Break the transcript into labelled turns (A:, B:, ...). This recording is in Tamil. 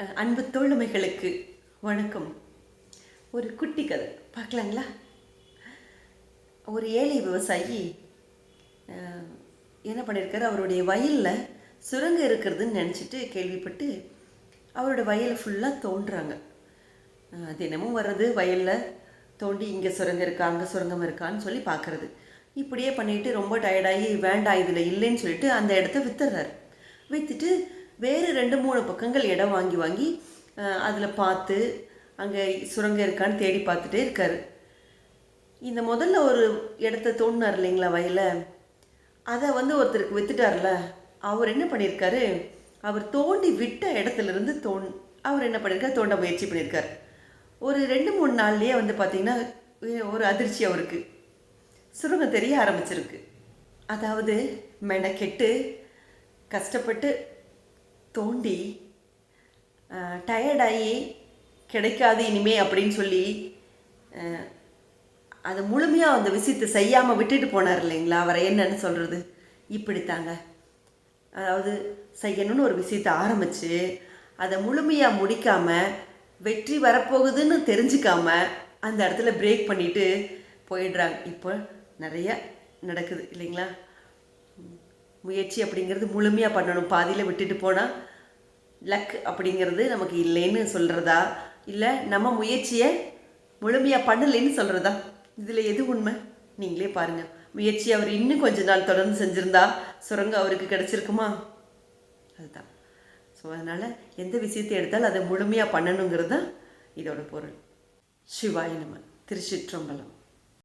A: அன்பு தோழமைகளுக்கு வணக்கம். ஒரு குட்டி கதை பார்க்கலாங்களா? ஒரு ஏழை விவசாயி என்ன பண்ணியிருக்காரு, அவருடைய வயலில் சுரங்கம் இருக்கிறதுன்னு நினச்சிட்டு கேள்விப்பட்டு அவரோட வயலை ஃபுல்லாக தோன்றுறாங்க. தினமும் வர்றது வயலில் தோண்டி இங்கே சுரங்கம் இருக்கா அங்கே சுரங்கம் இருக்கான்னு சொல்லி பார்க்குறது. இப்படியே பண்ணிவிட்டு ரொம்ப டயர்டாகி வேண்டாம் இதில் இல்லைன்னு சொல்லிட்டு அந்த இடத்த வித்துடுறாரு. விற்றுட்டு வேறு 2-3 பக்கங்கள் இடம் வாங்கி அதில் பார்த்து அங்கே சுரங்கம் இருக்கான்னு தேடி பார்த்துட்டே இருக்கார். இந்த முதல்ல ஒரு இடத்த தோண்டினார் இல்லைங்களா வயலை, அதை ஒருத்தருக்கு வித்துட்டார்ல, அவர் என்ன பண்ணியிருக்காரு, அவர் தோண்டி விட்ட இடத்துலேருந்து அவர் என்ன பண்ணியிருக்கார், தோண்ட முயற்சி பண்ணியிருக்கார். ஒரு 2-3 நாள்லேயே பார்த்திங்கன்னா ஒரு அதிர்ச்சி அவருக்கு, சுரங்கம் தெரிய ஆரம்பிச்சிருக்கு. அதாவது மெனக்கெட்டு கஷ்டப்பட்டு தோண்டி டயர்டாகி கிடைக்காது இனிமே அப்படின்னு சொல்லி அதை முழுமையாக அந்த விஷயத்தை செய்யாமல் விட்டுட்டு போனார் இல்லைங்களா, அவரை என்னன்னு சொல்கிறது, இப்படித்தாங்க. அதாவது செய்யணும்னு ஒரு விஷயத்தை ஆரம்பித்து அதை முழுமையாக முடிக்காமல் வெற்றி வரப்போகுதுன்னு தெரிஞ்சுக்காம அந்த இடத்துல பிரேக் பண்ணிவிட்டு போயிடுறாங்க. இப்போ நிறையா நடக்குது இல்லைங்களா. முயற்சி அப்படிங்கிறது முழுமையாக பண்ணணும், பாதியில் விட்டுட்டு போனால் லக் அப்படிங்கிறது நமக்கு இல்லைன்னு சொல்கிறதா, இல்லை நம்ம முயற்சியை முழுமையாக பண்ணலைன்னு சொல்கிறதா, இதில் எது உண்மை நீங்களே பாருங்கள். முயற்சி அவர் இன்னும் கொஞ்ச நாள் தொடர்ந்து செஞ்சுருந்தா சுரங்கம் அவருக்கு கிடச்சிருக்குமா? அதுதான். ஸோ அதனால் எந்த விஷயத்தை எடுத்தாலும் அதை முழுமையாக பண்ணணுங்கிறது தான் இதோட பொருள். சிவாய நம. திருச்சிற்றம்பலம்.